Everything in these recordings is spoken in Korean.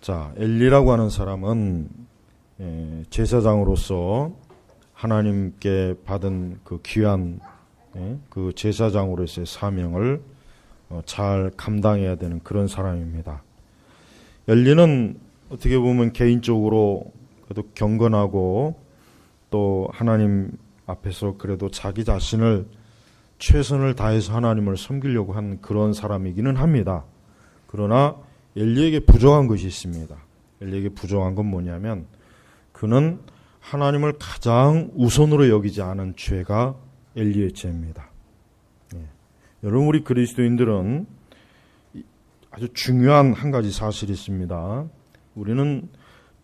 자, 엘리라고 하는 사람은 제사장으로서 하나님께 받은 그 귀한 그 제사장으로서의 사명을 잘 감당해야 되는 그런 사람입니다. 엘리는 어떻게 보면 개인적으로 그래도 경건하고 또 하나님 앞에서 그래도 자기 자신을 최선을 다해서 하나님을 섬기려고 한 그런 사람이기는 합니다. 그러나 엘리에게 부족한 것이 있습니다. 엘리에게 부족한 건 뭐냐면 그는 하나님을 가장 우선으로 여기지 않은 죄가 엘리의 죄입니다. 여러분, 우리 그리스도인들은 아주 중요한 한 가지 사실이 있습니다. 우리는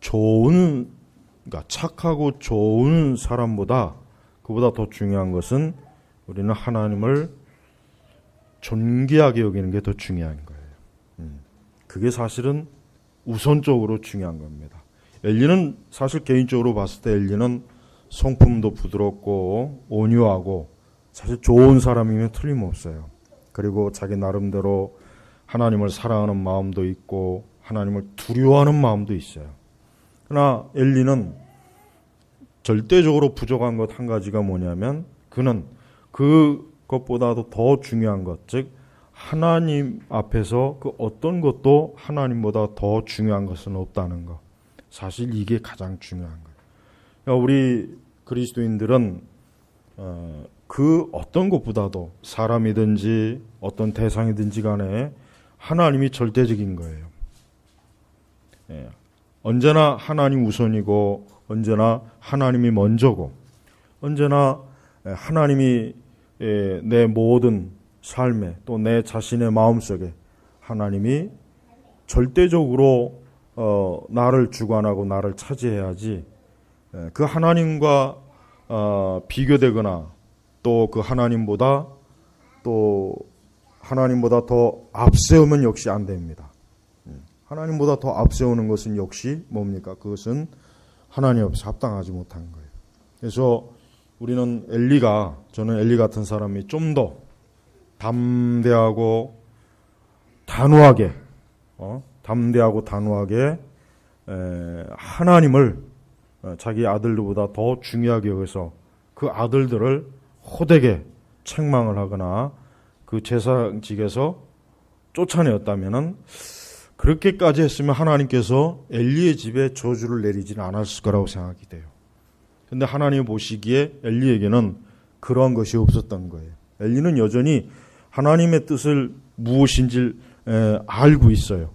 그러니까 착하고 좋은 사람보다 그보다 더 중요한 것은 우리는 하나님을 존귀하게 여기는 게 더 중요한 거예요. 그게 사실은 우선적으로 중요한 겁니다. 엘리는 사실 개인적으로 봤을 때 엘리는 성품도 부드럽고 온유하고 사실 좋은 사람이면 틀림없어요. 그리고 자기 나름대로 하나님을 사랑하는 마음도 있고 하나님을 두려워하는 마음도 있어요. 그러나 엘리는 절대적으로 부족한 것 한 가지가 뭐냐면 그는 그것보다도 더 중요한 것, 즉 하나님 앞에서 그 어떤 것도 하나님보다 더 중요한 것은 없다는 것. 사실 이게 가장 중요한 거예요. 그러니까 우리 그리스도인들은 그 어떤 것보다도 사람이든지 어떤 대상이든지 간에 하나님이 절대적인 거예요. 언제나 하나님 우선이고 언제나 하나님이 먼저고 언제나 하나님이 내 모든 삶에 또 내 자신의 마음속에 하나님이 절대적으로 나를 주관하고 나를 차지해야지 그 하나님과 비교되거나 또 그 하나님보다 더 앞세우면 역시 안 됩니다. 하나님보다 더 앞세우는 것은 역시 뭡니까? 그것은 하나님 앞에서 합당하지 못한 거예요. 그래서 우리는 저는 엘리 같은 사람이 좀 더 담대하고 단호하게 하나님을 자기 아들들보다 더 중요하게 여기서 그 아들들을 호되게 책망을 하거나 그 제사장직에서 쫓아내었다면은 그렇게까지 했으면 하나님께서 엘리의 집에 저주를 내리지는 않았을 거라고 생각이 돼요. 그런데 하나님이 보시기에 엘리에게는 그러한 것이 없었던 거예요. 엘리는 여전히 하나님의 뜻을 무엇인지 알고 있어요.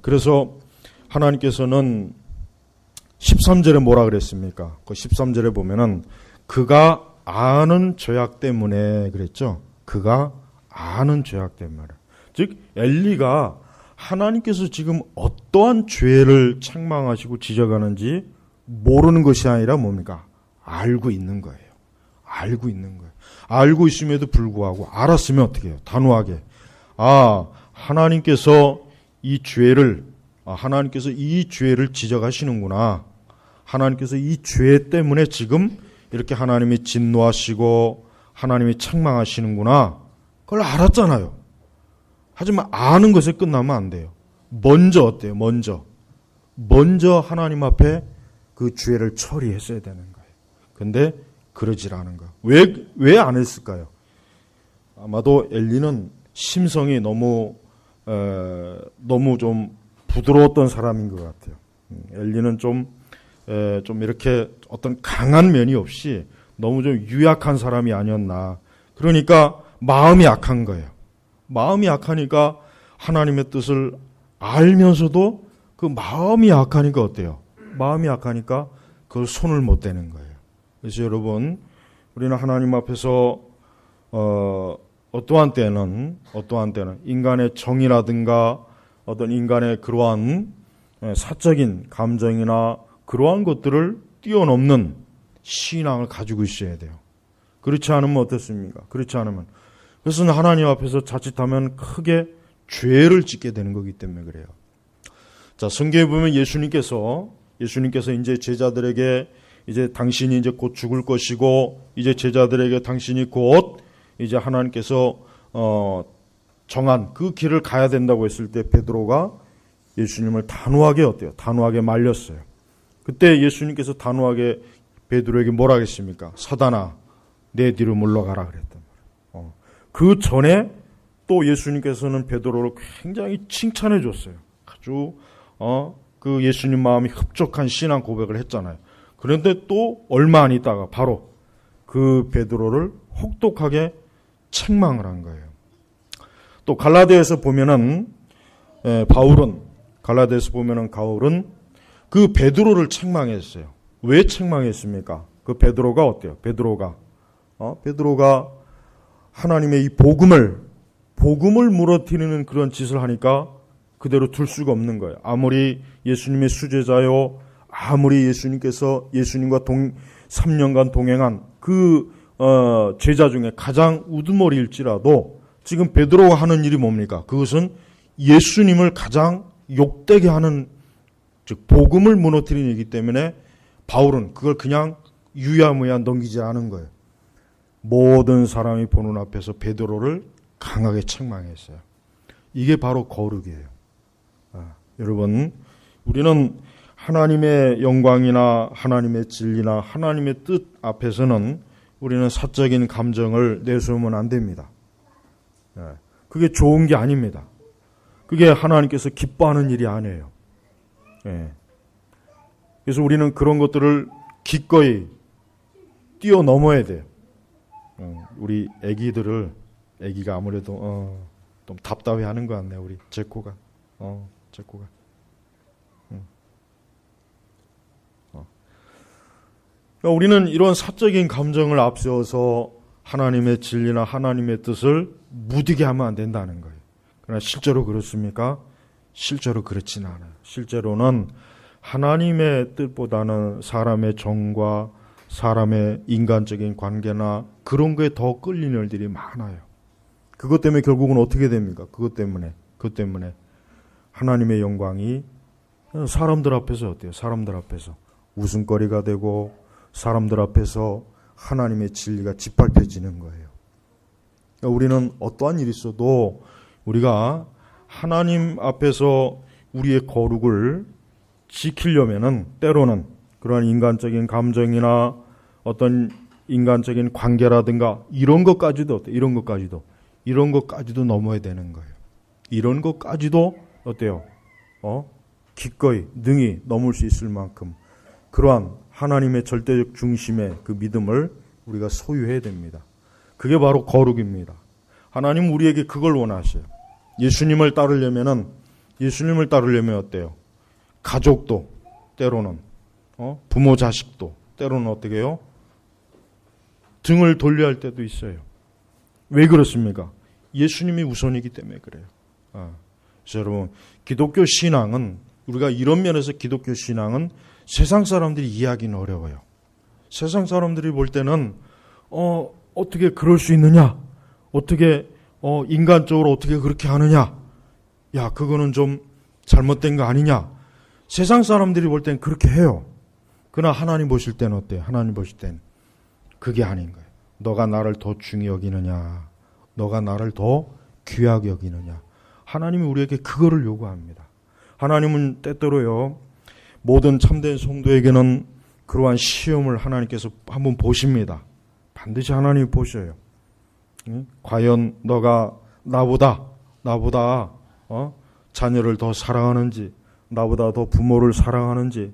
그래서 하나님께서는 13절에 뭐라 그랬습니까? 그 13절에 보면은 그가 아는 죄악 때문에 그랬죠. 그가 아는 죄악 때문에. 즉 엘리가 하나님께서 지금 어떠한 죄를 책망하시고 지적하는지 모르는 것이 아니라 뭡니까? 알고 있는 거예요. 알고 있는 거예요. 알고 있음에도 불구하고 알았으면 어떻게 해요? 단호하게. 하나님께서 이 죄를 지적하시는구나. 하나님께서 이 죄 때문에 지금 이렇게 하나님이 진노하시고 하나님이 책망하시는구나. 그걸 알았잖아요. 하지만 아는 것에 끝나면 안 돼요. 먼저 어때요? 먼저 하나님 앞에 그 죄를 처리했어야 되는 거예요. 근데 그러질 않은 거예요. 왜 안 했을까요? 아마도 엘리는 심성이 너무 좀 부드러웠던 사람인 것 같아요. 엘리는 좀 이렇게 어떤 강한 면이 없이 너무 좀 유약한 사람이 아니었나. 그러니까 마음이 약한 거예요. 마음이 약하니까 하나님의 뜻을 알면서도 그 마음이 약하니까 어때요? 마음이 약하니까 그걸 손을 못 대는 거예요. 그래서 여러분, 우리는 하나님 앞에서 어떠한 때는 인간의 정의라든가 어떤 인간의 그러한 사적인 감정이나 그러한 것들을 뛰어넘는 신앙을 가지고 있어야 돼요. 그렇지 않으면 어떻습니까? 그렇지 않으면 그것은 하나님 앞에서 자칫하면 크게 죄를 짓게 되는 거기 때문에 그래요. 자, 성경에 보면 예수님께서 이제 제자들에게 이제 당신이 이제 곧 죽을 것이고 이제 제자들에게 당신이 곧 이제 하나님께서 정한 그 길을 가야 된다고 했을 때 베드로가 예수님을 단호하게 어때요? 단호하게 말렸어요. 그때 예수님께서 단호하게 베드로에게 뭐라 했습니까? 사단아, 내 뒤로 물러가라 그랬단 말이에요. 그 전에 또 예수님께서는 베드로를 굉장히 칭찬해 줬어요. 아주 그 예수님 마음이 흡족한 신앙 고백을 했잖아요. 그런데 또 얼마 안 있다가 바로 그 베드로를 혹독하게 책망을 한 거예요. 또 갈라디아에서 보면은 바울은 그 베드로를 책망했어요. 왜 책망했습니까? 그 베드로가 어때요? 베드로가 하나님의 이 복음을 무너뜨리는 그런 짓을 하니까 그대로 둘 수가 없는 거예요. 아무리 예수님의 수제자요, 아무리 예수님과 3년간 동행한 그 제자 중에 가장 우두머리일지라도 지금 베드로가 하는 일이 뭡니까? 그것은 예수님을 가장 욕되게 하는, 즉 복음을 무너뜨리는 일이기 때문에 바울은 그걸 그냥 유야무야 넘기지 않은 거예요. 모든 사람이 보는 앞에서 베드로를 강하게 책망했어요. 이게 바로 거룩이에요. 여러분, 우리는 하나님의 영광이나 하나님의 진리나 하나님의 뜻 앞에서는 우리는 사적인 감정을 내세우면 안 됩니다. 그게 좋은 게 아닙니다. 그게 하나님께서 기뻐하는 일이 아니에요. 그래서 우리는 그런 것들을 기꺼이 뛰어넘어야 돼요. 우리 애기가 아무래도 좀 답답해하는 것 같네요. 우리 제코가. 그러니까 우리는 이런 사적인 감정을 앞세워서 하나님의 진리나 하나님의 뜻을 무디게 하면 안 된다는 거예요. 그러나 실제로 그렇습니까? 실제로 그렇지는 않아요. 실제로는 하나님의 뜻보다는 사람의 정과 사람의 인간적인 관계나 그런 거에 더 끌리는 일들이 많아요. 그것 때문에 결국은 어떻게 됩니까? 그것 때문에 하나님의 영광이 사람들 앞에서 어때요? 사람들 앞에서 웃음거리가 되고 사람들 앞에서 하나님의 진리가 짓밟혀지는 거예요. 그러니까 우리는 어떠한 일이 있어도 우리가 하나님 앞에서 우리의 거룩을 지키려면은 때로는 그러한 인간적인 감정이나 어떤 인간적인 관계라든가 이런 것까지도 어때요? 이런 것까지도 넘어야 되는 거예요. 이런 것까지도 어때요? 기꺼이 능히 넘을 수 있을 만큼 그러한 하나님의 절대적 중심의 그 믿음을 우리가 소유해야 됩니다. 그게 바로 거룩입니다. 하나님 우리에게 그걸 원하셔요. 예수님을 따르려면 어때요? 가족도 때로는 부모 자식도 때로는 어떻게 해요? 등을 돌려야 할 때도 있어요. 왜 그렇습니까? 예수님이 우선이기 때문에 그래요. 그래서 여러분, 기독교 신앙은 우리가 이런 면에서 기독교 신앙은 세상 사람들이 이해하기는 어려워요. 세상 사람들이 볼 때는 어떻게 그럴 수 있느냐? 어떻게 인간적으로 어떻게 그렇게 하느냐? 야, 그거는 좀 잘못된 거 아니냐? 세상 사람들이 볼 때는 그렇게 해요. 그러나 하나님 보실 때는 어때요? 하나님 보실 때는 그게 아닌 거예요. 너가 나를 더 중히 여기느냐? 너가 나를 더 귀하게 여기느냐? 하나님이 우리에게 그거를 요구합니다. 하나님은 때때로요, 모든 참된 성도에게는 그러한 시험을 하나님께서 한번 보십니다. 반드시 하나님이 보셔요. 과연 너가 나보다 자녀를 더 사랑하는지, 나보다 더 부모를 사랑하는지,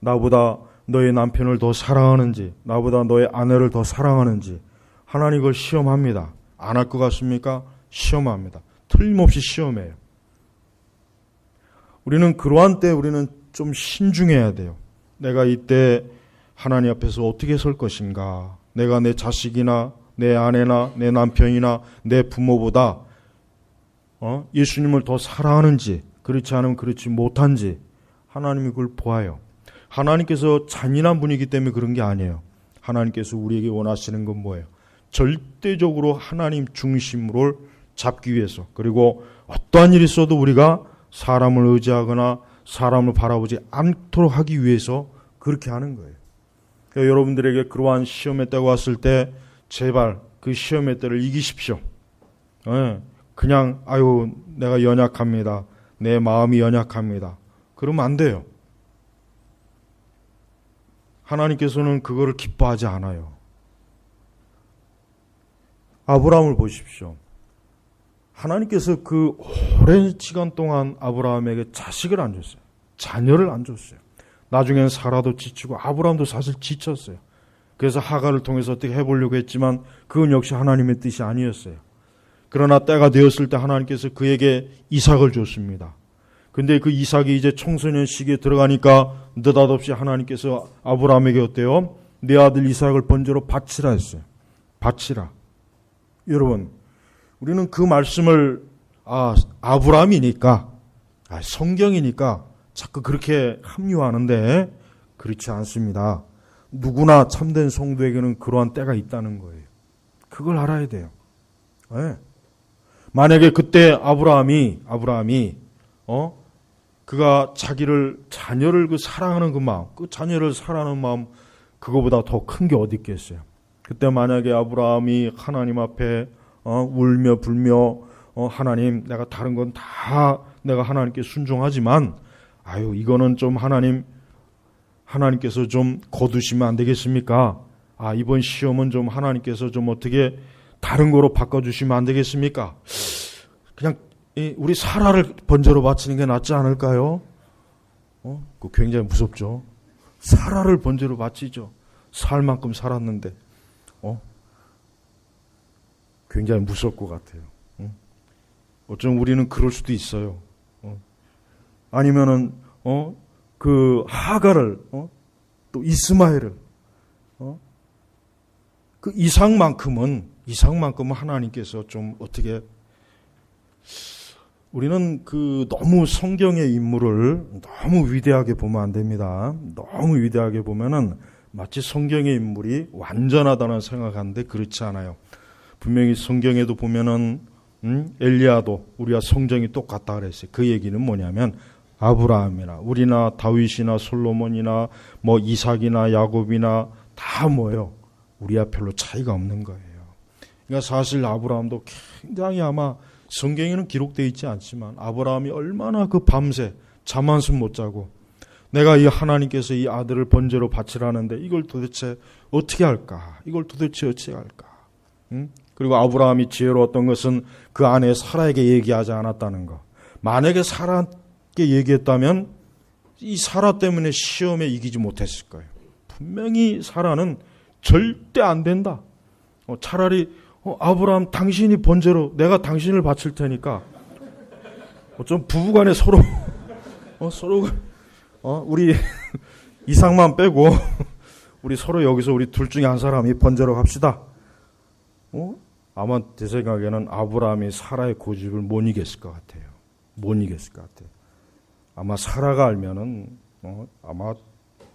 나보다 너의 남편을 더 사랑하는지, 나보다 너의 아내를 더 사랑하는지 하나님 그걸 시험합니다. 안 할 것 같습니까? 시험합니다. 틀림없이 시험해요. 우리는 그러한 때 우리는 좀 신중해야 돼요. 내가 이때 하나님 앞에서 어떻게 설 것인가? 내가 내 자식이나 내 아내나 내 남편이나 내 부모보다 예수님을 더 사랑하는지, 그렇지 않으면 그렇지 못한지 하나님이 그걸 보아요. 하나님께서 잔인한 분이기 때문에 그런 게 아니에요. 하나님께서 우리에게 원하시는 건 뭐예요? 절대적으로 하나님 중심으로 잡기 위해서, 그리고 어떠한 일이 있어도 우리가 사람을 의지하거나 사람을 바라보지 않도록 하기 위해서 그렇게 하는 거예요. 그러니까 여러분들에게 그러한 시험의 때가 왔을 때 제발 그 시험의 때를 이기십시오. 그냥 내가 연약합니다. 내 마음이 연약합니다. 그러면 안 돼요. 하나님께서는 그거를 기뻐하지 않아요. 아브라함을 보십시오. 하나님께서 그 오랜 시간 동안 아브라함에게 자식을 안 줬어요. 자녀를 안 줬어요. 나중에는 사라도 지치고 아브라함도 사실 지쳤어요. 그래서 하갈을 통해서 어떻게 해보려고 했지만 그건 역시 하나님의 뜻이 아니었어요. 그러나 때가 되었을 때 하나님께서 그에게 이삭을 줬습니다. 근데 그 이삭이 이제 청소년 시기에 들어가니까 느닷없이 하나님께서 아브라함에게 어때요? 내 아들 이삭을 번제로 바치라 했어요. 바치라. 여러분, 우리는 그 말씀을 아브라함이니까 성경이니까 자꾸 그렇게 합리화하는데 그렇지 않습니다. 누구나 참된 성도에게는 그러한 때가 있다는 거예요. 그걸 알아야 돼요. 네. 만약에 그때 아브라함이 그가 자녀를 그 사랑하는 그 마음, 그 자녀를 사랑하는 마음, 그거보다 더 큰 게 어디 있겠어요. 그때 만약에 아브라함이 하나님 앞에 울며 불며 하나님, 내가 다른 건 다 내가 하나님께 순종하지만 이거는 좀 하나님께서 좀 거두시면 안 되겠습니까? 이번 시험은 좀 하나님께서 좀 어떻게 다른 거로 바꿔주시면 안 되겠습니까? 그냥 우리 사라를 번제로 바치는 게 낫지 않을까요? 그거 굉장히 무섭죠. 사라를 번제로 바치죠. 살 만큼 살았는데 굉장히 무서울 것 같아요. 어쩌면 우리는 그럴 수도 있어요. 아니면은 그 하갈을 또 이스마엘을 그 이상만큼은 하나님께서 좀 어떻게, 우리는 그 너무 성경의 인물을 너무 위대하게 보면 안 됩니다. 너무 위대하게 보면은 마치 성경의 인물이 완전하다는 생각하는데 그렇지 않아요. 분명히 성경에도 보면은 엘리야도 우리와 성정이 똑같다 그랬어요. 그 얘기는 뭐냐면 아브라함이나 우리나 다윗이나 솔로몬이나 뭐 이삭이나 야곱이나 다 뭐예요? 우리와 별로 차이가 없는 거예요. 그러니까 사실 아브라함도 굉장히 아마 성경에는 기록되어 있지 않지만 아브라함이 얼마나 그 밤새 잠 한숨 못 자고 내가 이 하나님께서 이 아들을 번제로 바치라는데 이걸 도대체 어떻게 할까? 이걸 도대체 어떻게 할까? 그리고 아브라함이 지혜로웠던 것은 그 아내 사라에게 얘기하지 않았다는 거. 만약에 사라에게 얘기했다면 이 사라 때문에 시험에 이기지 못했을 거예요. 분명히 사라는 절대 안 된다. 차라리 아브라함 당신이 번제로 내가 당신을 바칠 테니까 좀 부부간에 서로 우리 이삭만 빼고 우리 서로 여기서 우리 둘 중에 한 사람이 번제로 갑시다. 아마 제 생각에는 아브라함이 사라의 고집을 못 이겼을 것 같아요. 못 이겼을 것 같아요. 아마 사라가 알면은 아마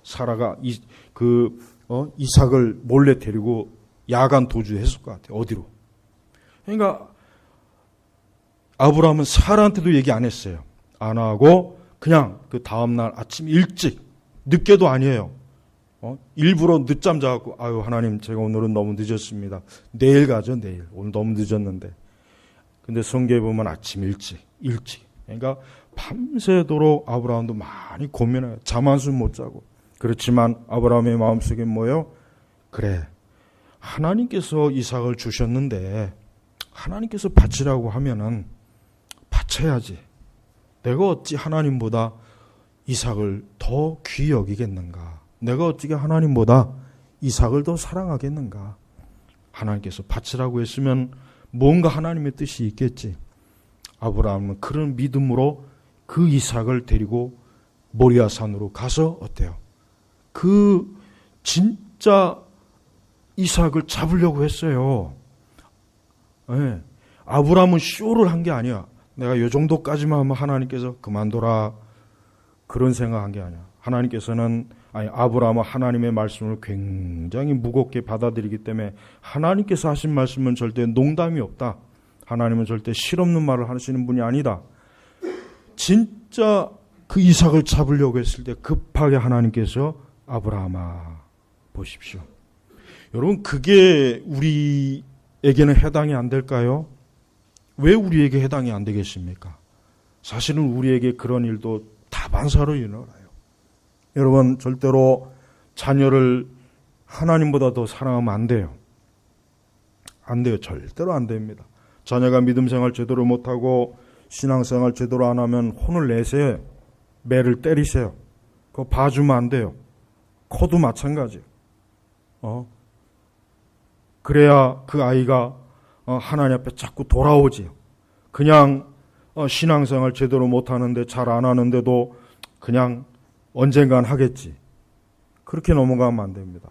사라가 이삭을 몰래 데리고 야간 도주했을 것 같아요. 어디로? 그러니까 아브라함은 사라한테도 얘기 안 했어요. 안 하고 그냥 그 다음날 아침 일찍, 늦게도 아니에요. 일부러 늦잠 자고 하나님 제가 오늘은 너무 늦었습니다. 내일 가죠. 내일. 오늘 너무 늦었는데. 근데 성경에 보면 아침 일찍. 그러니까 밤새도록 아브라함도 많이 고민해요. 잠 한숨 못 자고. 그렇지만 아브라함의 마음속에 뭐예요? 그래, 하나님께서 이삭을 주셨는데 하나님께서 바치라고 하면은 바쳐야지. 내가 어찌 하나님보다 이삭을 더 귀히 여기겠는가? 내가 어찌게 하나님보다 이삭을 더 사랑하겠는가? 하나님께서 바치라고 했으면 뭔가 하나님의 뜻이 있겠지. 아브라함은 그런 믿음으로 그 이삭을 데리고 모리아산으로 가서 어때요? 그 진짜 이삭을 잡으려고 했어요. 네. 아브라함은 쇼를 한 게 아니야. 내가 요 정도까지만 하면 하나님께서 그만둬라. 그런 생각한 게 아니야. 아브라함은 하나님의 말씀을 굉장히 무겁게 받아들이기 때문에 하나님께서 하신 말씀은 절대 농담이 없다. 하나님은 절대 실없는 말을 하시는 분이 아니다. 진짜 그 이삭을 잡으려고 했을 때 급하게 하나님께서 아브라함아 보십시오. 여러분, 그게 우리에게는 해당이 안 될까요? 왜 우리에게 해당이 안 되겠습니까? 사실은 우리에게 그런 일도 다반사로 일어나요. 여러분, 절대로 자녀를 하나님보다 더 사랑하면 안 돼요. 안 돼요. 절대로 안 됩니다. 자녀가 믿음 생활 제대로 못하고 신앙생활 제대로 안 하면 혼을 내세요. 매를 때리세요. 그거 봐주면 안 돼요. 커도 마찬가지예요. 그래야 그 아이가 하나님 앞에 자꾸 돌아오지요. 그냥 신앙생활 제대로 못하는데 잘 안 하는데도 그냥 언젠간 하겠지. 그렇게 넘어가면 안 됩니다.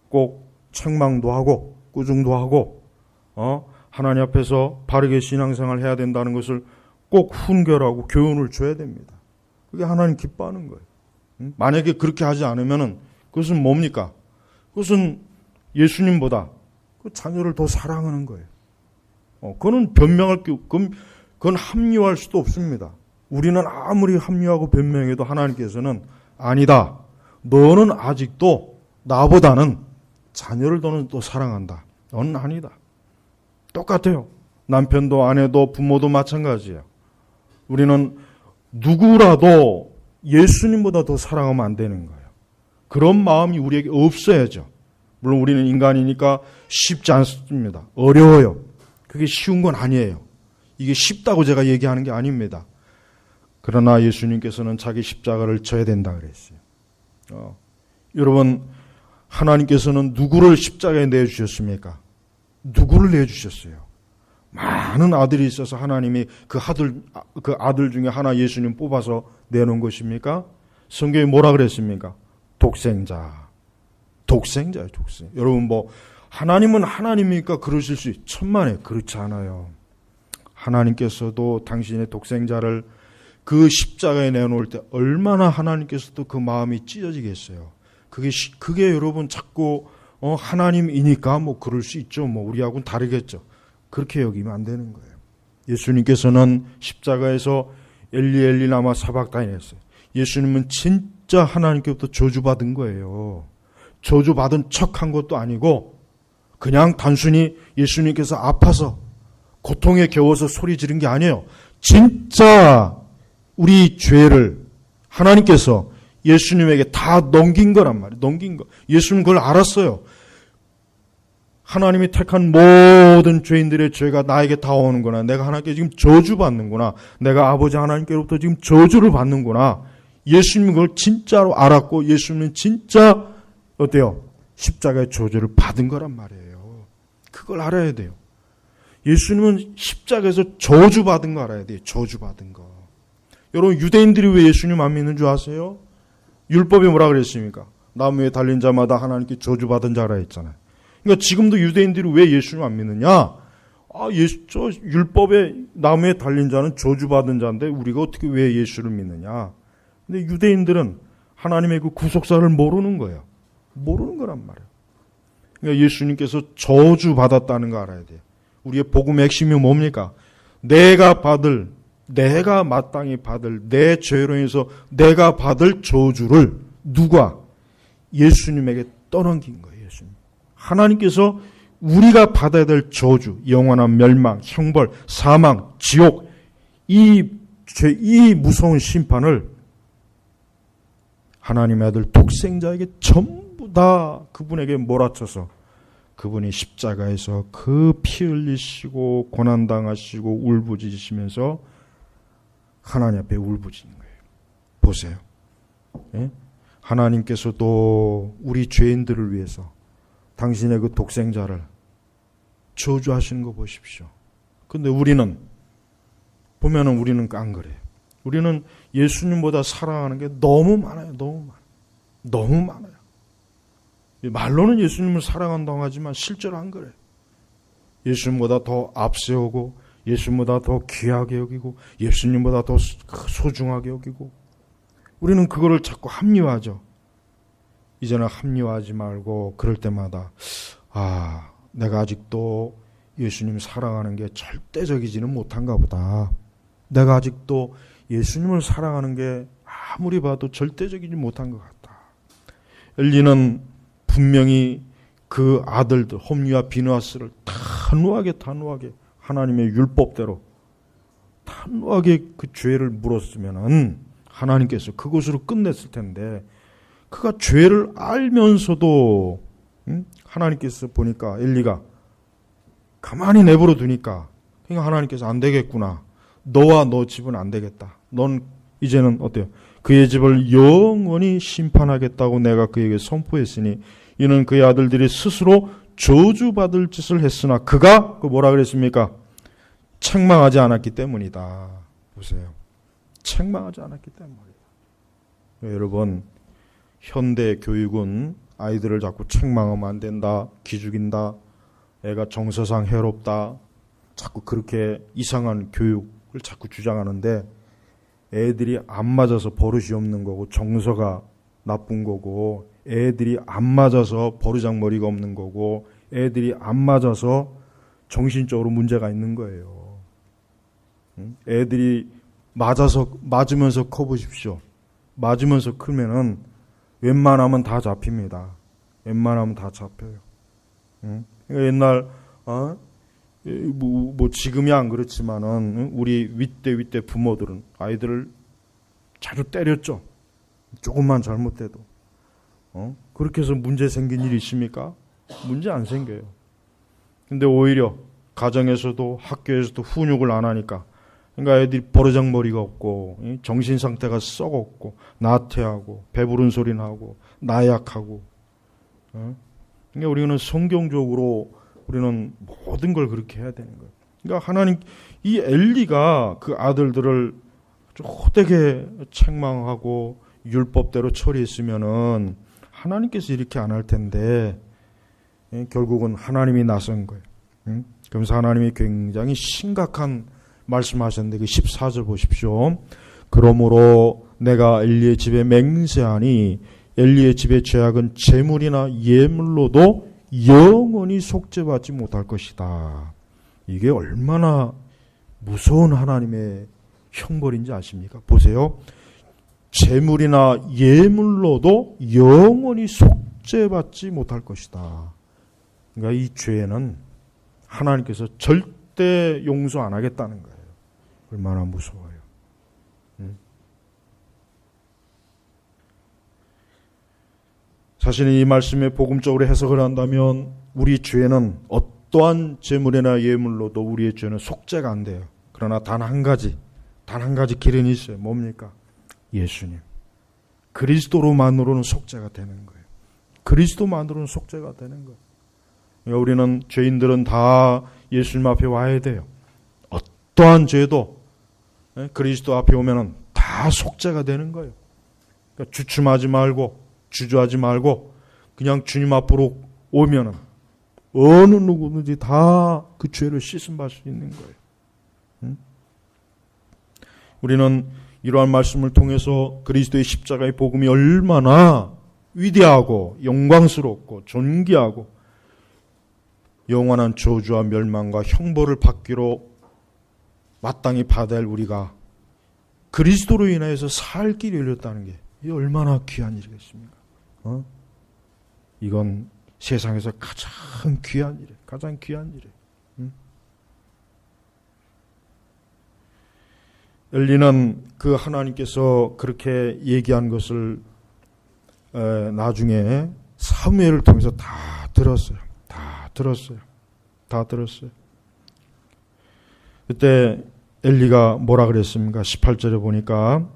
꼭 책망도 하고 꾸중도 하고 하나님 앞에서 바르게 신앙생활 해야 된다는 것을 꼭 훈계하고 교훈을 줘야 됩니다. 그게 하나님 기뻐하는 거예요. 만약에 그렇게 하지 않으면 그것은 뭡니까? 그것은 예수님보다 그 자녀를 더 사랑하는 거예요. 그거는 변명할 게, 그건 합리화할 수도 없습니다. 우리는 아무리 합리화하고 변명해도 하나님께서는 아니다. 너는 아직도 나보다는 자녀를 너는 또 사랑한다. 너는 아니다. 똑같아요. 남편도 아내도 부모도 마찬가지예요. 우리는 누구라도 예수님보다 더 사랑하면 안 되는 거예요. 그런 마음이 우리에게 없어야죠. 물론 우리는 인간이니까 쉽지 않습니다. 어려워요. 그게 쉬운 건 아니에요. 이게 쉽다고 제가 얘기하는 게 아닙니다. 그러나 예수님께서는 자기 십자가를 져야 된다 그랬어요. 여러분, 하나님께서는 누구를 십자가에 내주셨습니까? 누구를 내주셨어요? 많은 아들이 있어서 하나님이 그 아들 중에 하나 예수님 뽑아서 내놓은 것입니까? 성경에 뭐라 그랬습니까? 독생자. 독생자예요, 독생. 여러분, 하나님은 하나님이니까 그러실 수 있죠. 천만에 그렇지 않아요. 하나님께서도 당신의 독생자를 그 십자가에 내놓을 때 얼마나 하나님께서도 그 마음이 찢어지겠어요. 그게 여러분 자꾸 하나님이니까 그럴 수 있죠. 우리하고는 다르겠죠. 그렇게 여기면 안 되는 거예요. 예수님께서는 십자가에서 엘리 엘리 라마 사박다니 했어요. 예수님은 진짜 하나님께부터 저주받은 거예요. 저주받은 척한 것도 아니고 그냥 단순히 예수님께서 아파서 고통에 겨워서 소리 지른 게 아니에요. 진짜 우리 죄를 하나님께서 예수님에게 다 넘긴 거란 말이에요. 넘긴 거. 예수님은 그걸 알았어요. 하나님이 택한 모든 죄인들의 죄가 나에게 다 오는구나. 내가 하나님께 지금 저주받는구나. 내가 아버지 하나님께로부터 지금 저주를 받는구나. 예수님은 그걸 진짜로 알았고 예수님은 진짜 어때요? 십자가의 저주를 받은 거란 말이에요. 그걸 알아야 돼요. 예수님은 십자가에서 저주받은 거 알아야 돼요. 저주받은 거. 여러분, 유대인들이 왜 예수님 안 믿는 줄 아세요? 율법에 뭐라 그랬습니까? 나무에 달린 자마다 하나님께 저주받은 자라 했잖아요. 그러니까 지금도 유대인들이 왜 예수님 안 믿느냐? 저 율법에 나무에 달린 자는 저주받은 자인데 우리가 어떻게 왜 예수를 믿느냐? 근데 유대인들은 하나님의 그 구속사를 모르는 거예요. 모르는 거란 말이에요. 그러니까 예수님께서 저주받았다는 거 알아야 돼요. 우리의 복음의 핵심이 뭡니까? 내가 마땅히 받을 내 죄로 인해서 내가 받을 저주를 누가? 예수님에게 떠넘긴 거예요. 예수님. 하나님께서 우리가 받아야 될 저주, 영원한 멸망, 형벌, 사망, 지옥, 이 무서운 심판을 하나님의 아들 독생자에게 전부 다 그분에게 몰아쳐서 그분이 십자가에서 그 피 흘리시고 고난당하시고 울부짖으시면서 하나님 앞에 울부짖는 거예요. 보세요. 예? 하나님께서도 우리 죄인들을 위해서 당신의 그 독생자를 저주하시는 거 보십시오. 근데 우리는 안 그래요. 우리는 예수님보다 사랑하는 게 너무 많아요. 너무 많아요. 말로는 예수님을 사랑한다고 하지만 실제로 안 그래요. 예수님보다 더 앞세우고 예수님보다 더 귀하게 여기고 예수님보다 더 소중하게 여기고 우리는 그거를 자꾸 합리화하죠. 이제는 합리화하지 말고 그럴 때마다 내가 아직도 예수님 사랑하는 게 절대적이지는 못한가 보다. 내가 아직도 예수님을 사랑하는 게 아무리 봐도 절대적이지 못한 것 같다. 엘리는 분명히 그 아들들 홈리와 비느하스를 단호하게 하나님의 율법대로 단호하게 그 죄를 물었으면은 하나님께서 그것으로 끝냈을 텐데, 그가 죄를 알면서도 하나님께서 보니까 엘리가 가만히 내버려 두니까, 그러니까 하나님께서 안 되겠구나. 너와 너 집은 안 되겠다. 넌 이제는 어때요? 그의 집을 영원히 심판하겠다고 내가 그에게 선포했으니 이는 그의 아들들이 스스로 저주받을 짓을 했으나 그가 그 뭐라 그랬습니까? 책망하지 않았기 때문이다. 보세요. 책망하지 않았기 때문이다. 여러분, 현대 교육은 아이들을 자꾸 책망하면 안 된다, 기죽인다, 애가 정서상 해롭다, 자꾸 그렇게 이상한 교육을 자꾸 주장하는데, 애들이 안 맞아서 버릇이 없는 거고 정서가 나쁜 거고, 애들이 안 맞아서 버르장머리가 없는 거고, 애들이 안 맞아서 정신적으로 문제가 있는 거예요. 애들이 맞으면서 커보십시오. 맞으면서 크면은 웬만하면 다 잡힙니다. 웬만하면 다 잡혀요. 그러니까 옛날 뭐 지금이 안 그렇지만은 우리 윗대 부모들은 아이들을 자주 때렸죠. 조금만 잘못해도. 그렇게 해서 문제 생긴 일이 있습니까? 문제 안 생겨요. 근데 오히려 가정에서도 학교에서도 훈육을 안 하니까, 그러니까 애들이 버르장머리가 없고 정신 상태가 썩었고 나태하고 배부른 소리 나고 나약하고. 그러니까 우리는 성경적으로 우리는 모든 걸 그렇게 해야 되는 거예요. 그러니까 하나님, 이 엘리가 그 아들들을 호되게 책망하고 율법대로 처리했으면은 하나님께서 이렇게 안 할 텐데, 결국은 하나님이 나선 거예요. 그러면서 하나님이 굉장히 심각한 말씀하셨는데, 그 14절 보십시오. 그러므로 내가 엘리의 집에 맹세하니 엘리의 집의 죄악은 재물이나 예물로도 영원히 속죄받지 못할 것이다. 이게 얼마나 무서운 하나님의 형벌인지 아십니까? 보세요. 재물이나 예물로도 영원히 속죄받지 못할 것이다. 그러니까 이 죄는 하나님께서 절대 용서 안 하겠다는 거예요. 얼마나 무서워요. 사실 이 말씀에 복음적으로 해석을 한다면 우리 죄는 어떠한 재물이나 예물로도 우리의 죄는 속죄가 안 돼요. 그러나 단 한 가지 길은 있어요. 뭡니까? 예수님. 그리스도로만으로는 속죄가 되는 거예요. 그리스도만으로는 속죄가 되는 거예요. 그러니까 우리는 죄인들은 다 예수님 앞에 와야 돼요. 어떠한 죄도 그리스도 앞에 오면은 다 속죄가 되는 거예요. 그러니까 주춤하지 말고 주저하지 말고 그냥 주님 앞으로 오면은 어느 누구든지 다 그 죄를 씻음 받을 수 있는 거예요. 우리는 이러한 말씀을 통해서 그리스도의 십자가의 복음이 얼마나 위대하고 영광스럽고 존귀하고 영원한 저주와 멸망과 형벌을 받기로 마땅히 받아야 할 우리가 그리스도로 인하여서 살 길이 열렸다는 게 이게 얼마나 귀한 일이겠습니까? 이건 세상에서 가장 귀한 일이에요. 가장 귀한 일이에요. 엘리는 그 하나님께서 그렇게 얘기한 것을 나중에 사무엘을 통해서 다 들었어요. 그때 엘리가 뭐라 그랬습니까? 18절에 보니까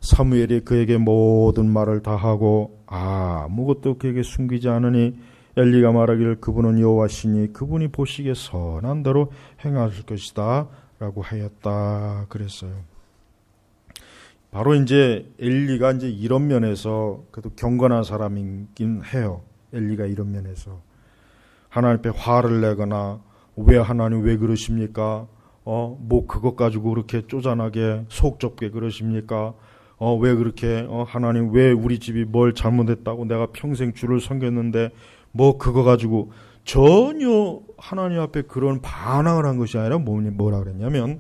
사무엘이 그에게 모든 말을 다 하고 아무것도 그에게 숨기지 않으니 엘리가 말하기를 그분은 여호와시니 그분이 보시기에 선한 대로 행하실 것이다 라고 하였다 그랬어요. 바로 이제 엘리가 이제 이런 면에서 그래도 경건한 사람이긴 해요. 엘리가 이런 면에서 하나님 앞에 화를 내거나 왜 하나님 왜 그러십니까? 뭐 그것 가지고 그렇게 쪼잔하게 속 좁게 그러십니까? 왜 그렇게 하나님 왜 우리 집이 뭘 잘못했다고 내가 평생 주를 섬겼는데 뭐 그거 가지고 전혀 하나님 앞에 그런 반항을 한 것이 아니라 뭐라 그랬냐면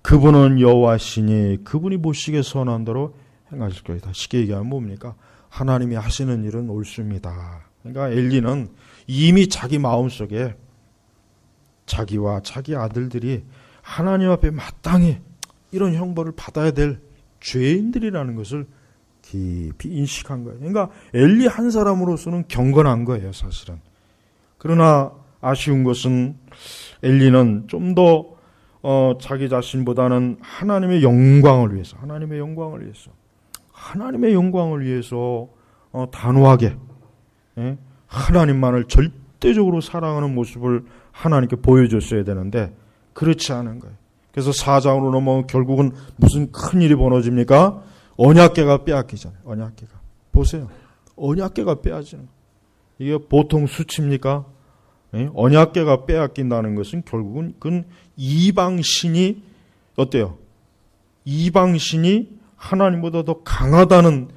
그분은 여호와시니 그분이 보시기에 선한 대로 행하실 것이다. 쉽게 얘기하면 뭡니까? 하나님이 하시는 일은 옳습니다. 그러니까 엘리는 이미 자기 마음속에 자기와 자기 아들들이 하나님 앞에 마땅히 이런 형벌을 받아야 될 죄인들이라는 것을 깊이 인식한 거예요. 그러니까 엘리 한 사람으로서는 경건한 거예요, 사실은. 그러나 아쉬운 것은 엘리는 좀 더 자기 자신보다는 하나님의 영광을 위해서 단호하게 하나님만을 절대적으로 사랑하는 모습을 하나님께 보여줬어야 되는데 그렇지 않은 거예요. 그래서 4장으로 넘어오면 결국은 무슨 큰일이 벌어집니까? 언약궤가 빼앗기잖아요. 언약궤가. 보세요. 언약궤가 빼앗기는 거예요. 이게 보통 수치입니까? 언약궤가 빼앗긴다는 것은 결국은 그건 이방신이 어때요? 이방신이 하나님보다 더 강하다는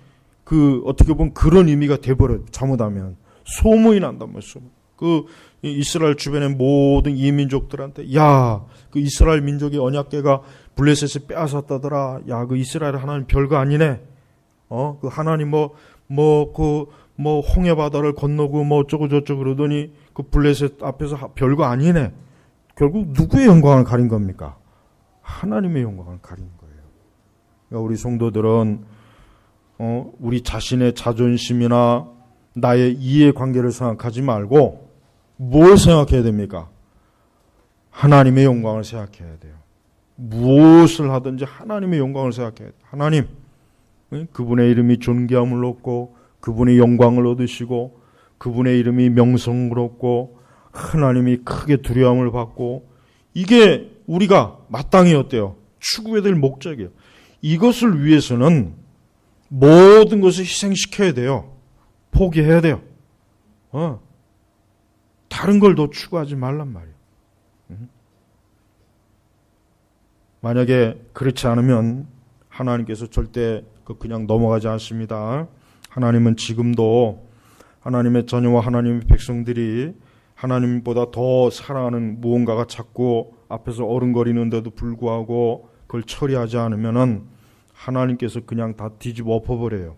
그 어떻게 보면 그런 의미가 돼버려요. 잘못하면 소문이 난단 말이에요. 그 이스라엘 주변의 모든 이민족들한테 그 이스라엘 민족의 언약궤가 블레셋에 빼앗았다더라. 그 이스라엘 하나님 별거 아니네. 그 하나님 홍해 바다를 건너고 어쩌고 저쩌고 그러더니 그 블레셋 앞에서 별거 아니네. 결국 누구의 영광을 가린 겁니까? 하나님의 영광을 가린 거예요. 그러니까 우리 성도들은 우리 자신의 자존심이나 나의 이해관계를 생각하지 말고 뭘 생각해야 됩니까? 하나님의 영광을 생각해야 돼요. 무엇을 하든지 하나님의 영광을 생각해야 돼요. 하나님, 그분의 이름이 존귀함을 얻고 그분의 영광을 얻으시고 그분의 이름이 명성을 얻고 하나님이 크게 두려움을 받고 이게 우리가 마땅히 어때요? 추구해야 될 목적이에요. 이것을 위해서는 모든 것을 희생시켜야 돼요. 포기해야 돼요. 다른 걸 더 추구하지 말란 말이에요. 만약에 그렇지 않으면 하나님께서 절대 그냥 넘어가지 않습니다. 하나님은 지금도 하나님의 자녀와 하나님의 백성들이 하나님보다 더 사랑하는 무언가가 자꾸 앞에서 어른거리는데도 불구하고 그걸 처리하지 않으면은 하나님께서 그냥 다 뒤집어 엎어버려요.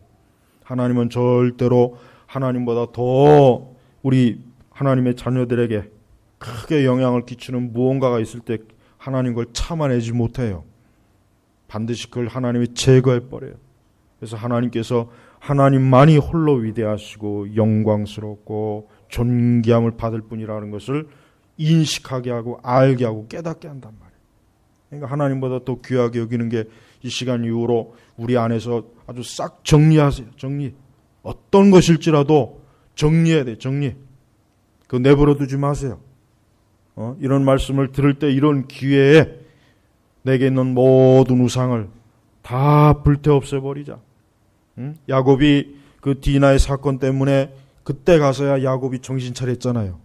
하나님은 절대로 하나님보다 더 우리 하나님의 자녀들에게 크게 영향을 끼치는 무언가가 있을 때 하나님 그걸 참아내지 못해요. 반드시 그걸 하나님이 제거해버려요. 그래서 하나님께서 하나님만이 홀로 위대하시고 영광스럽고 존귀함을 받을 뿐이라는 것을 인식하게 하고 알게 하고 깨닫게 한단 말이에요. 그러니까 하나님보다 더 귀하게 여기는 게 이 시간 이후로 우리 안에서 아주 싹 정리하세요. 정리. 어떤 것일지라도 정리해야 돼요. 정리. 그거 내버려 두지 마세요. 이런 말씀을 들을 때 이런 기회에 내게 있는 모든 우상을 다 불태 없애버리자. 야곱이 그 디나의 사건 때문에 그때 가서야 야곱이 정신 차렸잖아요.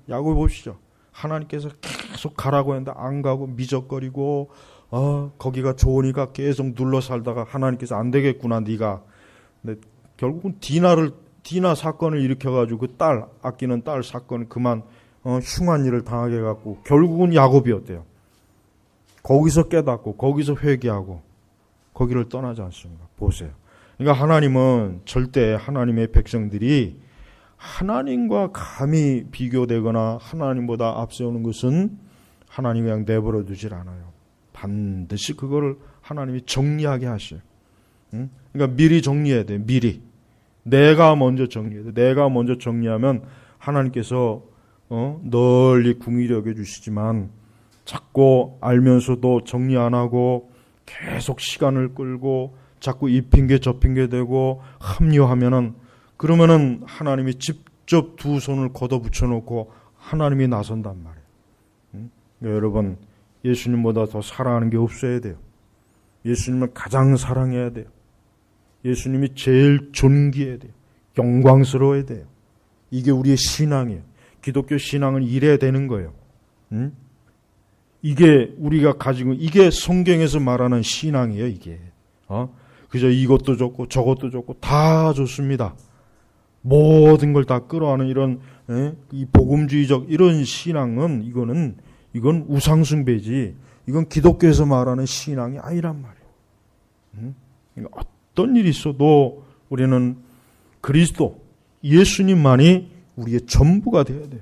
야곱 보시죠. 하나님께서 계속 가라고 했는데 안 가고 미적거리고 거기가 좋으니까 계속 눌러 살다가 하나님께서 안 되겠구나 네가. 근데 결국은 디나 사건을 일으켜가지고 그 딸 아끼는 딸 사건을 그만 흉한 일을 당하게 해갖고 결국은 야곱이었대요. 거기서 깨닫고 거기서 회개하고 거기를 떠나지 않습니다. 보세요. 그러니까 하나님은 절대 하나님의 백성들이 하나님과 감히 비교되거나 하나님보다 앞세우는 것은 하나님이 그냥 내버려 두질 않아요. 반드시 그거를 하나님이 정리하게 하셔요. 그러니까 미리 정리해야 돼요. 미리. 내가 먼저 정리해야 돼요. 내가 먼저 정리하면 하나님께서 널리 궁일히 여겨주시지만 자꾸 알면서도 정리 안 하고 계속 시간을 끌고 자꾸 이 핑계 저 핑계 대고 합리화하면은 그러면은 하나님이 직접 두 손을 걷어 붙여놓고 하나님이 나선단 말이에요. 그러니까 여러분 예수님보다 더 사랑하는 게 없어야 돼요. 예수님을 가장 사랑해야 돼요. 예수님이 제일 존귀해야 돼요. 영광스러워야 돼요. 이게 우리의 신앙이에요. 기독교 신앙은 이래야 되는 거예요. 이게 우리가 가지고 이게 성경에서 말하는 신앙이에요. 이게 그저 이것도 좋고 저것도 좋고 다 좋습니다. 모든 걸 다 끌어안는 이런 이 복음주의적 이런 신앙은 이건 우상숭배지. 이건 기독교에서 말하는 신앙이 아니란 말이에요. 그러니까 어떤 일이 있어도 우리는 그리스도 예수님만이 우리의 전부가 되어야 돼요.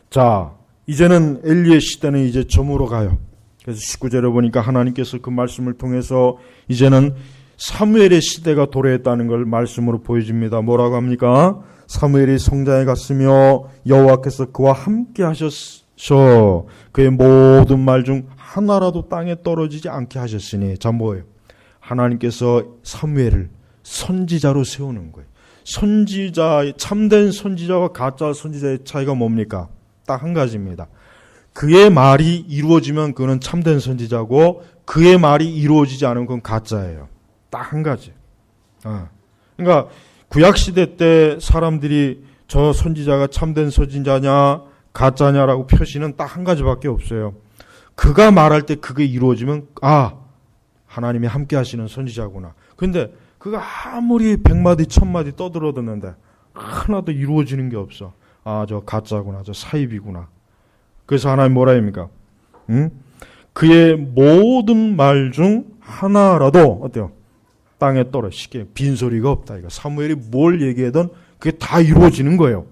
자, 이제는 엘리의 시대는 이제 저물어 가요. 그래서 19절에 보니까 하나님께서 그 말씀을 통해서 이제는 사무엘의 시대가 도래했다는 걸 말씀으로 보여줍니다. 뭐라고 합니까? 사무엘이 성장에 갔으며 여호와께서 그와 함께 하셨어. 그의 모든 말 중 하나라도 땅에 떨어지지 않게 하셨으니. 자, 뭐예요? 하나님께서 사무엘을 선지자로 세우는 거예요. 선지자, 참된 선지자와 가짜 선지자의 차이가 뭡니까? 딱 한 가지입니다. 그의 말이 이루어지면 그는 참된 선지자고, 그의 말이 이루어지지 않으면 그건 가짜예요. 딱 한 가지. 그러니까 구약시대 때 사람들이 저 선지자가 참된 선지자냐 가짜냐라고 표시는 딱 한 가지밖에 없어요. 그가 말할 때 그게 이루어지면 하나님이 함께 하시는 선지자구나. 근데 그가 아무리 100마디 1000마디 떠들어댔는데 하나도 이루어지는 게 없어. 저 가짜구나. 저 사입이구나. 그래서 하나님 뭐라 합니까? 그의 모든 말 중 하나라도 어때요? 땅에 떨어지게 빈소리가 없다. 이거 사무엘이 뭘 얘기하든 그게 다 이루어지는 거예요.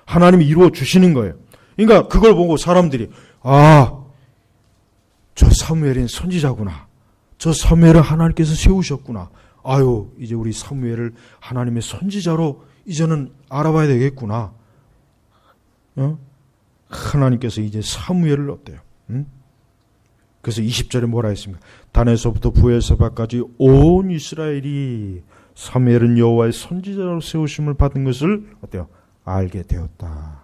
하나님이 이루어 주시는 거예요. 그러니까 그걸 보고 사람들이 저 사무엘은 선지자구나. 저 사무엘을 하나님께서 세우셨구나. 이제 우리 사무엘을 하나님의 선지자로 이제는 알아봐야 되겠구나. 하나님께서 이제 사무엘을 어때요? 그래서 20절에 뭐라 했습니까? 단에서부터 부엘세바까지 온 이스라엘이 사무엘은 여호와의 선지자로 세우심을 받은 것을 어때요? 알게 되었다.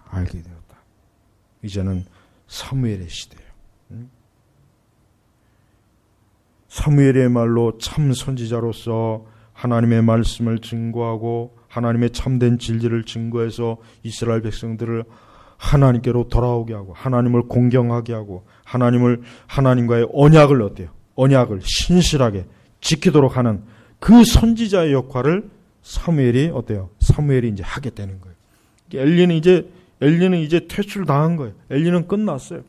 이제는 사무엘의 시대예요. 사무엘의 말로 참 선지자로서 하나님의 말씀을 증거하고 하나님의 참된 진리를 증거해서 이스라엘 백성들을 하나님께로 돌아오게 하고 하나님을 공경하게 하고 하나님과의 언약을 어때요? 언약을 신실하게 지키도록 하는 그 선지자의 역할을 사무엘이 어때요? 사무엘이 이제 하게 되는 거예요. 엘리는 이제 퇴출당한 거예요. 엘리는 끝났어요.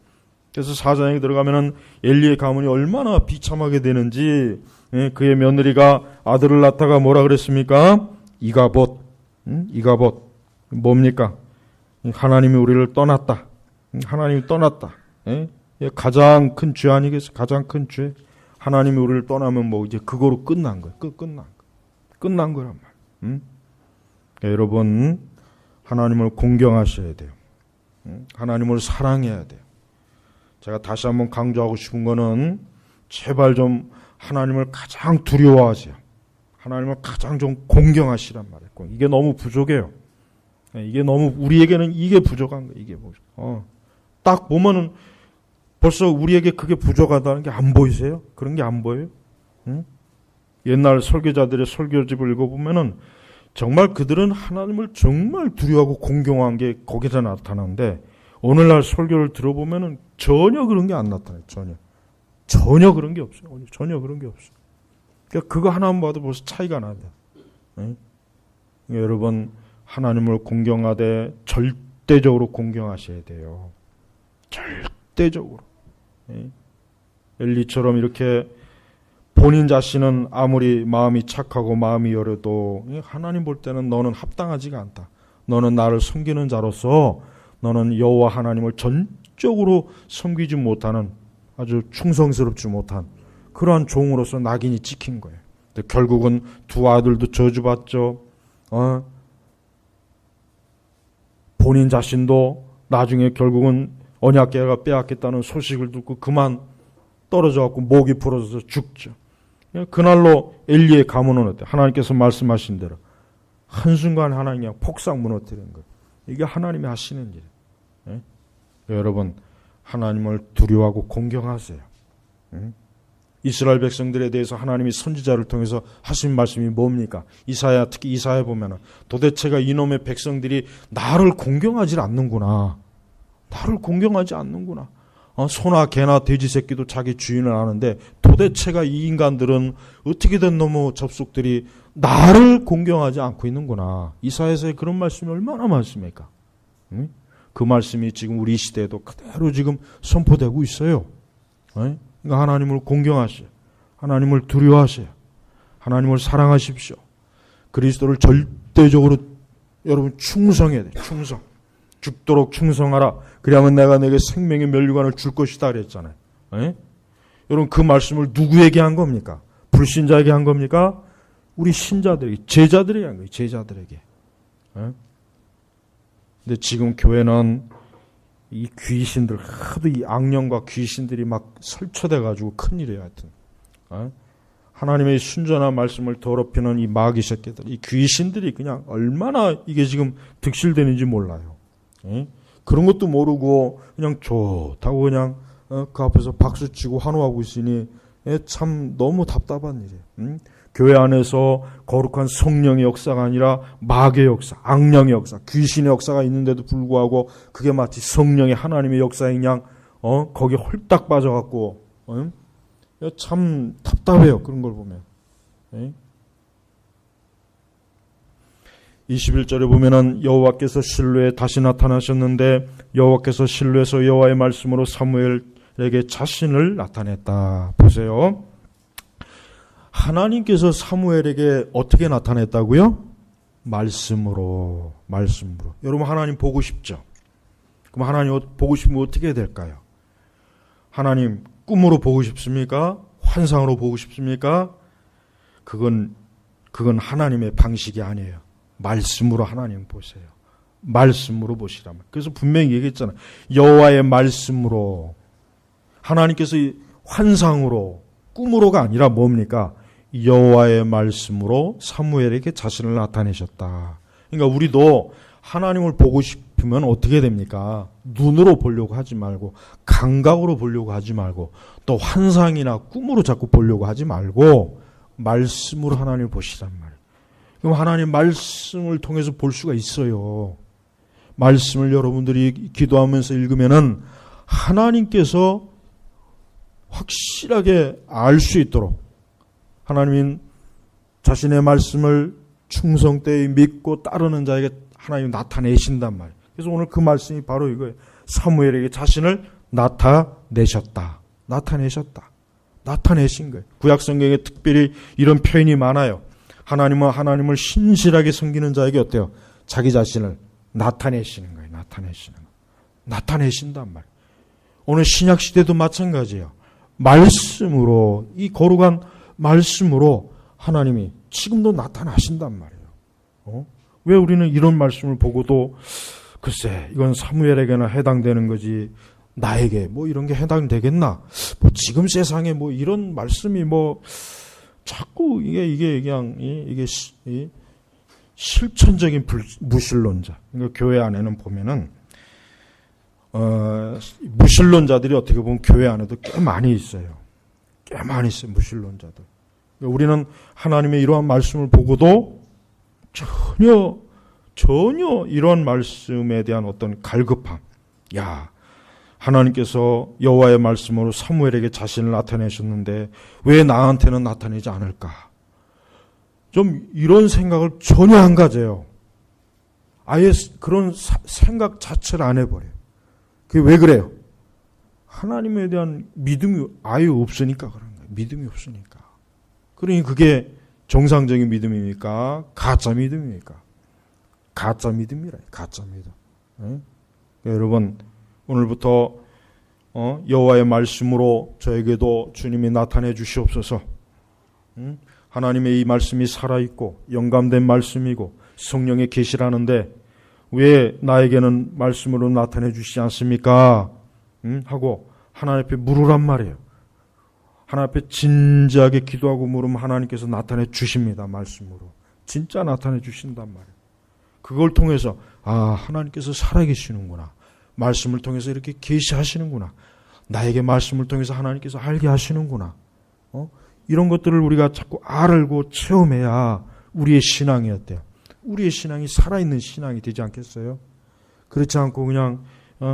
그래서 사장에 들어가면은 엘리의 가문이 얼마나 비참하게 되는지, 그의 며느리가 아들을 낳다가 뭐라 그랬습니까? 이가봇 뭡니까? 하나님이 우리를 떠났다. 하나님이 떠났다. 가장 큰 죄 아니겠어요? 가장 큰 죄. 하나님이 우리를 떠나면 이제 그거로 끝난 거예요. 끝난 거란 말이에요. 여러분, 하나님을 공경하셔야 돼요. 하나님을 사랑해야 돼요. 제가 다시 한번 강조하고 싶은 거는 제발 좀 하나님을 가장 두려워하세요. 하나님을 가장 좀 공경하시란 말이에요. 이게 너무 부족해요. 이게 너무 우리에게는 이게 부족한 거예요. 이게 딱 보면은 벌써 우리에게 그게 부족하다는 게 안 보이세요? 그런 게 안 보여요? 옛날 설교자들의 설교집을 읽어보면은 정말 그들은 하나님을 정말 두려워하고 공경한 게 거기서 나타나는데 오늘날 설교를 들어보면은 전혀 그런 게 안 나타나요. 전혀 그런 게 없어요. 전혀 그런 게 없어요. 그러니까 그거 하나만 봐도 벌써 차이가 나요. 여러분, 하나님을 공경하되 절대적으로 공경하셔야 돼요. 절대적으로. 엘리처럼 이렇게 본인 자신은 아무리 마음이 착하고 마음이 여려도 하나님 볼 때는 너는 합당하지가 않다. 너는 나를 섬기는 자로서 너는 여호와 하나님을 전적으로 섬기지 못하는 아주 충성스럽지 못한 그러한 종으로서 낙인이 찍힌 거예요. 결국은 두 아들도 저주받죠. 본인 자신도 나중에 결국은 언약궤가 빼앗겠다는 소식을 듣고 그만 떨어져 갖고 목이 부러져서 죽죠. 그날로 엘리의 가문은 어때? 하나님께서 말씀하신 대로 한순간 하나님이 그냥 폭삭 무너뜨리는 거예요. 이게 하나님이 하시는 일이에요. 여러분, 하나님을 두려워하고 공경하세요. 이스라엘 백성들에 대해서 하나님이 선지자를 통해서 하신 말씀이 뭡니까? 특히 이사야 보면은 도대체가 이놈의 백성들이 나를 공경하지 않는구나. 나를 공경하지 않는구나. 소나 개나 돼지 새끼도 자기 주인을 아는데 도대체가 이 인간들은 어떻게든 너무 접속들이 나를 공경하지 않고 있는구나. 이사야서에 그런 말씀이 얼마나 많습니까? 그 말씀이 지금 우리 시대에도 그대로 지금 선포되고 있어요. 그러니까 하나님을 공경하세요. 하나님을 두려워하세요. 하나님을 사랑하십시오. 그리스도를 절대적으로 여러분 충성해야 돼요. 충성. 죽도록 충성하라. 그리하면 내가 내게 생명의 면류관을 줄 것이다 그랬잖아요. 여러분 그 말씀을 누구에게 한 겁니까? 불신자에게 한 겁니까? 우리 신자들에게, 제자들에게 한 거예요. 제자들에게. 근데 지금 교회는 이 귀신들, 하도 이 악령과 귀신들이 막 설쳐돼가지고 큰일이에요. 하여튼. 하나님의 순전한 말씀을 더럽히는 이 마귀 새끼들, 이 귀신들이 그냥 얼마나 이게 지금 득실되는지 몰라요. 그런 것도 모르고 그냥 좋다고 그냥 그 앞에서 박수치고 환호하고 있으니 참 너무 답답한 일이에요. 교회 안에서 거룩한 성령의 역사가 아니라 마귀의 역사, 악령의 역사, 귀신의 역사가 있는데도 불구하고 그게 마치 성령의 하나님의 역사인 양 거기에 홀딱 빠져갖고 참 답답해요. 그런 걸 보면. 21절에 보면은 여호와께서 실로에 다시 나타나셨는데 여호와께서 실로에서 여호와의 말씀으로 사무엘에게 자신을 나타냈다. 보세요. 하나님께서 사무엘에게 어떻게 나타냈다고요? 말씀으로. 여러분 하나님 보고 싶죠? 그럼 하나님 보고 싶으면 어떻게 해야 될까요? 하나님 꿈으로 보고 싶습니까? 환상으로 보고 싶습니까? 그건 하나님의 방식이 아니에요. 말씀으로 하나님 보세요. 말씀으로 보시라면. 그래서 분명히 얘기했잖아요. 여호와의 말씀으로. 하나님께서 환상으로, 꿈으로가 아니라 뭡니까? 여호와의 말씀으로 사무엘에게 자신을 나타내셨다. 그러니까 우리도 하나님을 보고 싶으면 어떻게 됩니까? 눈으로 보려고 하지 말고, 감각으로 보려고 하지 말고, 또 환상이나 꿈으로 자꾸 보려고 하지 말고 말씀으로 하나님을 보시란 말이에요. 그럼 하나님 말씀을 통해서 볼 수가 있어요. 말씀을 여러분들이 기도하면서 읽으면은 하나님께서 확실하게 알 수 있도록 하나님은 자신의 말씀을 충성되이 믿고 따르는 자에게 하나님 나타내신단 말이에요. 그래서 오늘 그 말씀이 바로 이거예요. 사무엘에게 자신을 나타내셨다. 나타내신 거예요. 구약 성경에 특별히 이런 표현이 많아요. 하나님은 하나님을 신실하게 섬기는 자에게 어때요? 자기 자신을 나타내시는 거예요. 나타내신단 말이에요. 오늘 신약 시대도 마찬가지예요. 말씀으로, 이 거룩한 말씀으로 하나님이 지금도 나타나신단 말이에요. 왜 우리는 이런 말씀을 보고도 글쎄 이건 사무엘에게나 해당되는 거지 나에게 뭐 이런 게 해당되겠나? 뭐 지금 세상에 뭐 이런 말씀이 뭐 자꾸 이게 그냥 이게 실천적인 무신론자. 그러니까 교회 안에는 보면은 무신론자들이 어떻게 보면 교회 안에도 꽤 많이 있어요. 무신론자들. 그러니까 우리는 하나님의 이러한 말씀을 보고도 전혀 이런 말씀에 대한 어떤 갈급함. 야, 하나님께서 여호와의 말씀으로 사무엘에게 자신을 나타내셨는데 왜 나한테는 나타내지 않을까? 좀 이런 생각을 전혀 안 가져요. 아예 그런 생각 자체를 안 해버려요. 그게 왜 그래요? 하나님에 대한 믿음이 아예 없으니까 그런 거예요. 믿음이 없으니까. 그러니 그게 정상적인 믿음입니까? 가짜 믿음입니까? 가짜 믿음이라. 가짜 믿음. 네? 여러분 오늘부터 여호와의 말씀으로 저에게도 주님이 나타내 주시옵소서. 하나님의 이 말씀이 살아있고 영감된 말씀이고 성령의 계시라는데 왜 나에게는 말씀으로 나타내 주시지 않습니까? 하고 하나님 앞에 물으란 말이에요. 하나님 앞에 진지하게 기도하고 물으면 하나님께서 나타내 주십니다. 말씀으로. 진짜 나타내 주신단 말이에요. 그걸 통해서 하나님께서 살아계시는구나. 말씀을 통해서 이렇게 계시하시는구나. 나에게 말씀을 통해서 하나님께서 알게 하시는구나. 이런 것들을 우리가 자꾸 알고 체험해야 우리의 신앙이 어때요? 우리의 신앙이 살아있는 신앙이 되지 않겠어요? 그렇지 않고 그냥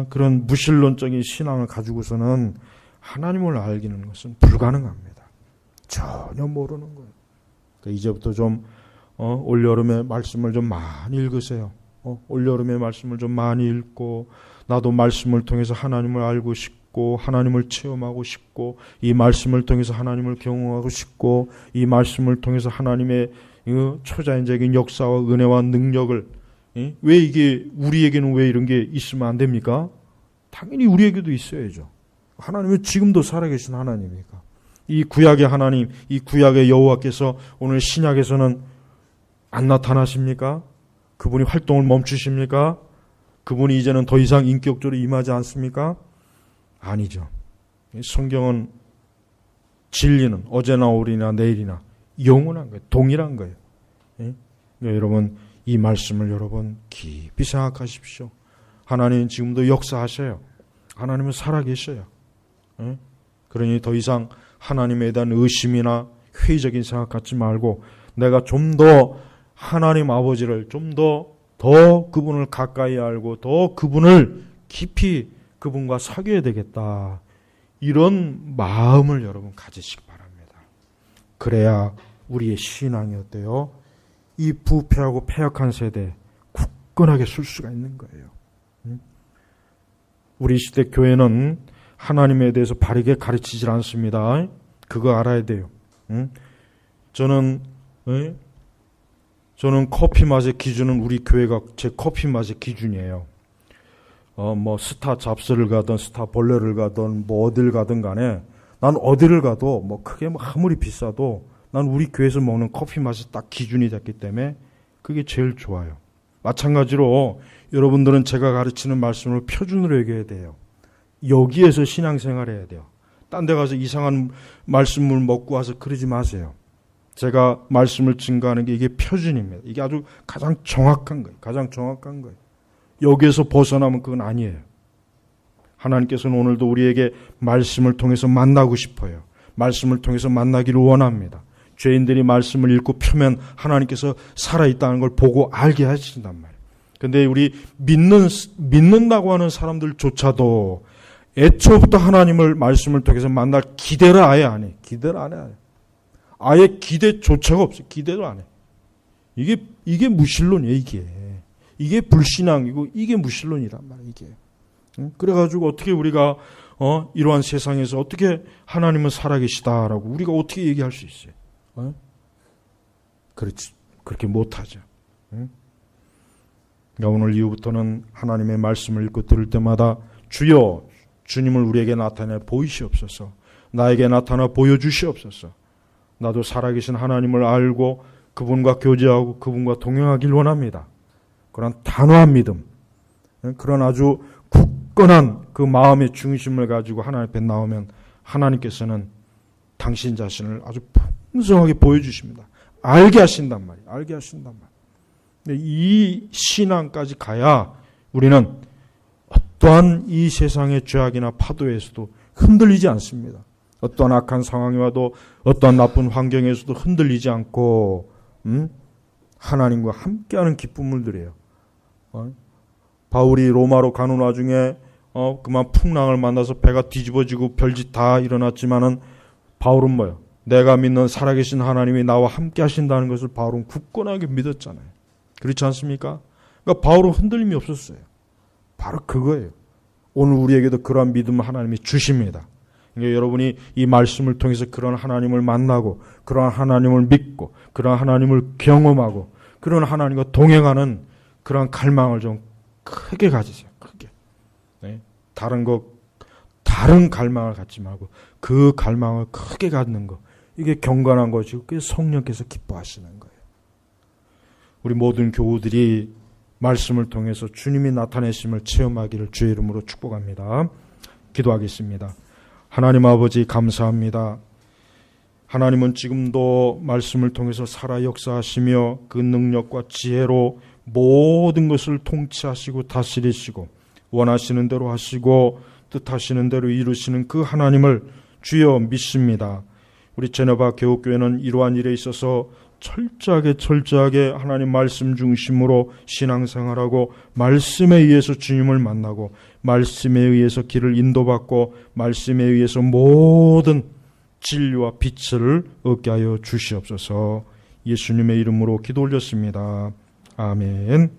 그런 무신론적인 신앙을 가지고서는 하나님을 알기는 것은 불가능합니다. 전혀 모르는 거예요. 그러니까 이제부터 좀 올여름에 말씀을 좀 많이 읽으세요. 올여름에 말씀을 좀 많이 읽고 나도 말씀을 통해서 하나님을 알고 싶고 하나님을 체험하고 싶고 이 말씀을 통해서 하나님을 경험하고 싶고 이 말씀을 통해서 하나님의 초자연적인 역사와 은혜와 능력을 왜 이게 우리에게는 왜 이런 게 있으면 안 됩니까? 당연히 우리에게도 있어야죠. 하나님은 지금도 살아계신 하나님입니까? 이 구약의 하나님, 이 구약의 여호와께서 오늘 신약에서는 안 나타나십니까? 그분이 활동을 멈추십니까? 그분이 이제는 더 이상 인격적으로 임하지 않습니까? 아니죠. 성경은 진리는 어제나 오늘이나 내일이나 영원한 거예요. 동일한 거예요. 예? 그러니까 여러분 이 말씀을 여러분 깊이 생각하십시오. 하나님은 지금도 역사하셔요. 하나님은 살아계셔요. 예? 그러니 더 이상 하나님에 대한 의심이나 회의적인 생각 갖지 말고 내가 좀 더 하나님 아버지를 좀 더 그분을 가까이 알고 더 그분을 깊이 그분과 사귀어야 되겠다. 이런 마음을 여러분 가지시기 바랍니다. 그래야 우리의 신앙이 어때요? 이 부패하고 패역한 세대에 굳건하게 설 수가 있는 거예요. 우리 시대 교회는 하나님에 대해서 바르게 가르치질 않습니다. 그거 알아야 돼요. 저는 커피 맛의 기준은 우리 교회가 제 커피 맛의 기준이에요. 뭐 스타 잡스를 가든 스타 볼레를 가든 뭐 어딜 가든 간에 난 어디를 가도 뭐 크게 뭐 아무리 비싸도 난 우리 교회에서 먹는 커피 맛이 딱 기준이 됐기 때문에 그게 제일 좋아요. 마찬가지로 여러분들은 제가 가르치는 말씀을 표준으로 여겨야 돼요. 여기에서 신앙생활 해야 돼요. 딴 데 가서 이상한 말씀을 먹고 와서 그러지 마세요. 제가 말씀을 증거하는 게 이게 표준입니다. 이게 아주 가장 정확한 거예요. 가장 정확한 거예요. 여기에서 벗어나면 그건 아니에요. 하나님께서는 오늘도 우리에게 말씀을 통해서 만나고 싶어요. 말씀을 통해서 만나기를 원합니다. 죄인들이 말씀을 읽고 펴면 하나님께서 살아있다는 걸 보고 알게 하신단 말이에요. 근데 우리 믿는다고 하는 사람들조차도 애초부터 하나님을 말씀을 통해서 만날 기대를 아예 안 해. 기대를 안 해. 아예 기대조차가 없어요. 기대도 안 해. 이게 무신론이에요, 이게. 이게 불신앙이고, 이게 무신론이란 말이에요, 이게. 그래가지고 어떻게 우리가, 이러한 세상에서 어떻게 하나님은 살아계시다라고 우리가 어떻게 얘기할 수 있어요? 그렇지. 그렇게 못하죠. 그러니까 오늘 이후부터는 하나님의 말씀을 읽고 들을 때마다 주여, 주님을 우리에게 나타내 보이시옵소서. 나에게 나타나 보여주시옵소서. 나도 살아계신 하나님을 알고 그분과 교제하고 그분과 동행하길 원합니다. 그런 단호한 믿음, 그런 아주 굳건한 그 마음의 중심을 가지고 하나님 앞에 나오면 하나님께서는 당신 자신을 아주 풍성하게 보여주십니다. 알게 하신단 말이에요. 알게 하신단 말이에요. 이 신앙까지 가야 우리는 어떠한 이 세상의 죄악이나 파도에서도 흔들리지 않습니다. 어떠한 악한 상황이 와도 어떠한 나쁜 환경에서도 흔들리지 않고 하나님과 함께하는 기쁨을 누려요. 바울이 로마로 가는 와중에 그만 풍랑을 만나서 배가 뒤집어지고 별짓 다 일어났지만은 바울은 뭐예요? 내가 믿는 살아계신 하나님이 나와 함께 하신다는 것을 바울은 굳건하게 믿었잖아요. 그렇지 않습니까? 그러니까 바울은 흔들림이 없었어요. 바로 그거예요. 오늘 우리에게도 그러한 믿음을 하나님이 주십니다. 그러니까 여러분이 이 말씀을 통해서 그런 하나님을 만나고 그런 하나님을 믿고 그런 하나님을 경험하고 그런 하나님과 동행하는 그런 갈망을 좀 크게 가지세요. 크게. 네? 다른 갈망을 갖지 말고 그 갈망을 크게 갖는 거. 이게 경건한 것이고 그게 성령께서 기뻐하시는 거예요. 우리 모든 교우들이 말씀을 통해서 주님이 나타내심을 체험하기를 주의 이름으로 축복합니다. 기도하겠습니다. 하나님 아버지 감사합니다. 하나님은 지금도 말씀을 통해서 살아 역사하시며 그 능력과 지혜로 모든 것을 통치하시고 다스리시고 원하시는 대로 하시고 뜻하시는 대로 이루시는 그 하나님을 주여 믿습니다. 우리 제네바 교육교회는 이러한 일에 있어서 철저하게 하나님 말씀 중심으로 신앙생활하고 말씀에 의해서 주님을 만나고 말씀에 의해서 길을 인도받고 말씀에 의해서 모든 진리와 빛을 얻게 하여 주시옵소서. 예수님의 이름으로 기도 올렸습니다. 아멘.